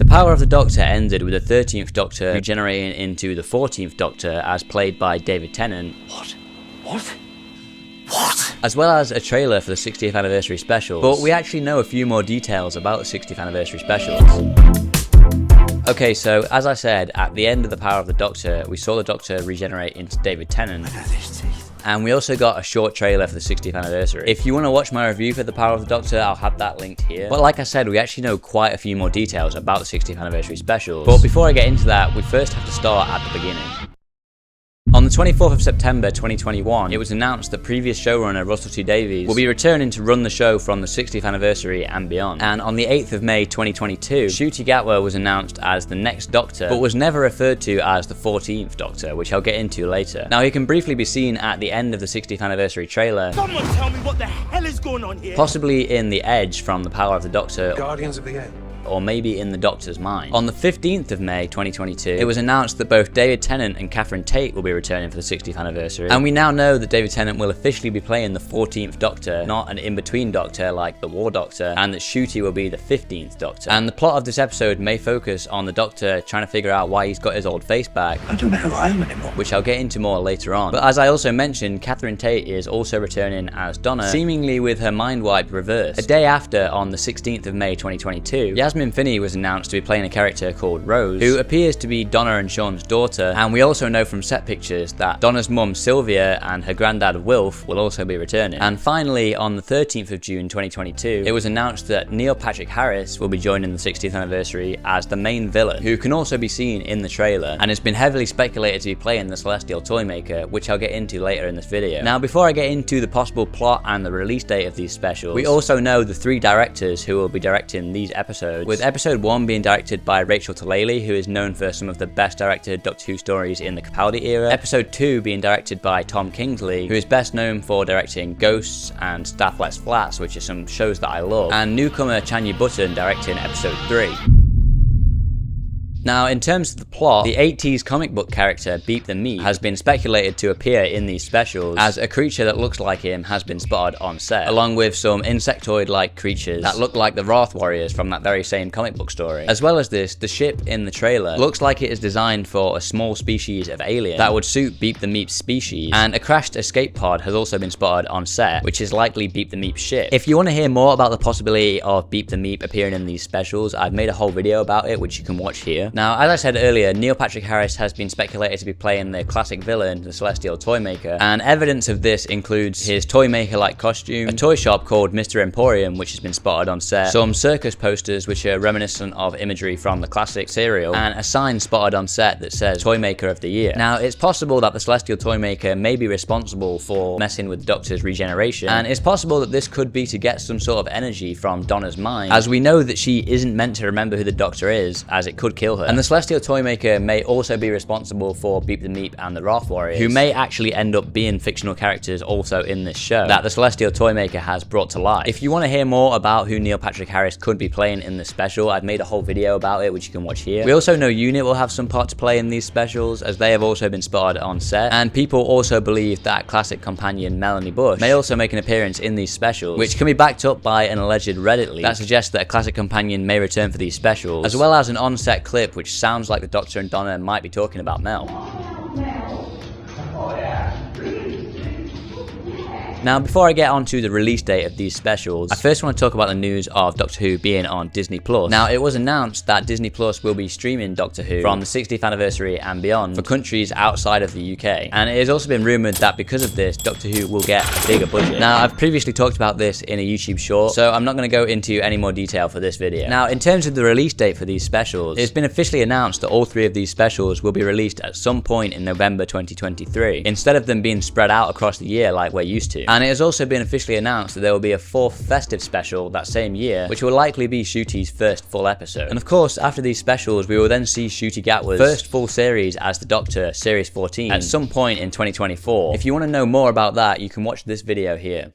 The power of the Doctor ended with the 13th Doctor regenerating into the 14th Doctor as played by David Tennant. What? As well as a trailer for the 60th anniversary specials, but we actually know a few more details about the 60th anniversary specials. Okay, so as I said, at the end of the power of the Doctor, we saw the Doctor regenerate into David Tennant. And we also got a short trailer for the 60th anniversary. If you want to watch my review for The Power of the Doctor, I'll have that linked here. But like I said, we actually know quite a few more details about the 60th anniversary specials. But before I get into that, we first have to start at the beginning. On the 24th of September 2021, it was announced that previous showrunner Russell T Davies will be returning to run the show from the 60th anniversary and beyond. And on the 8th of May 2022, Ncuti Gatwa was announced as the next Doctor, but was never referred to as the 14th Doctor, which I'll get into later. Now, he can briefly be seen at the end of the 60th anniversary trailer. Someone tell me what the hell is going on here? Possibly in the Edge from The Power of the Doctor. Guardians of the Edge. Or maybe in the Doctor's mind. On the 15th of May 2022, it was announced that both David Tennant and Catherine Tate will be returning for the 60th anniversary. And we now know that David Tennant will officially be playing the 14th Doctor, not an in-between Doctor like the War Doctor, and that Ncuti will be the 15th Doctor. And the plot of this episode may focus on the Doctor trying to figure out why he's got his old face back. I don't know who I am anymore. Which I'll get into more later on. But as I also mentioned, Catherine Tate is also returning as Donna, seemingly with her mind wipe reversed. A day after, on the 16th of May 2022, Yasmin Finney was announced to be playing a character called Rose, who appears to be Donna and Sean's daughter, and we also know from set pictures that Donna's mum Sylvia and her granddad Wilf will also be returning. And finally, on the 13th of June 2022, it was announced that Neil Patrick Harris will be joining the 60th anniversary as the main villain, who can also be seen in the trailer, and has been heavily speculated to be playing the Celestial Toymaker, which I'll get into later in this video. Now, before I get into the possible plot and the release date of these specials, we also know the 3 directors who will be directing these episodes, with episode 1 being directed by Rachel Talalay, who is known for some of the best directed Doctor Who stories in the Capaldi era. Episode 2 being directed by Tom Kingsley, who is best known for directing Ghosts and Stath Lets Flats, which are some shows that I love, and newcomer Chanyi Button directing episode 3. Now, in terms of the plot, the 80s comic book character Beep the Meep has been speculated to appear in these specials, as a creature that looks like him has been spotted on set, along with some insectoid-like creatures that look like the Wrath Warriors from that very same comic book story. As well as this, the ship in the trailer looks like it is designed for a small species of alien that would suit Beep the Meep's species, and a crashed escape pod has also been spotted on set, which is likely Beep the Meep's ship. If you want to hear more about the possibility of Beep the Meep appearing in these specials, I've made a whole video about it, which you can watch here. Now, as I said earlier, Neil Patrick Harris has been speculated to be playing the classic villain, the Celestial Toymaker, and evidence of this includes his Toymaker-like costume, a toy shop called Mr. Emporium, which has been spotted on set, some circus posters which are reminiscent of imagery from the classic serial, and a sign spotted on set that says Toymaker of the Year. Now, it's possible that the Celestial Toymaker may be responsible for messing with the Doctor's regeneration, and it's possible that this could be to get some sort of energy from Donna's mind, as we know that she isn't meant to remember who the Doctor is, as it could kill her. And the Celestial Toymaker may also be responsible for Beep the Meep and the Wrath Warriors, who may actually end up being fictional characters also in this show that the Celestial Toymaker has brought to life. If you want to hear more about who Neil Patrick Harris could be playing in this special, I've made a whole video about it, which you can watch here. We also know UNIT will have some part to play in these specials, as they have also been spotted on set, and people also believe that classic companion Melanie Bush may also make an appearance in these specials, which can be backed up by an alleged Reddit leak that suggests that a classic companion may return for these specials, as well as an on-set clip which sounds like the Doctor and Donna might be talking about Mel. Now, before I get on to the release date of these specials, I first want to talk about the news of Doctor Who being on Disney+. Now, it was announced that Disney+ will be streaming Doctor Who from the 60th anniversary and beyond for countries outside of the UK. And it has also been rumoured that because of this, Doctor Who will get a bigger budget. Now, I've previously talked about this in a YouTube short, so I'm not going to go into any more detail for this video. Now, in terms of the release date for these specials, it's been officially announced that all 3 of these specials will be released at some point in November 2023, instead of them being spread out across the year like we're used to. And it has also been officially announced that there will be a 4th festive special that same year, which will likely be Ncuti's first full episode. And of course, after these specials, we will then see Ncuti Gatwa's first full series as the Doctor, Series 14, at some point in 2024. If you want to know more about that, you can watch this video here.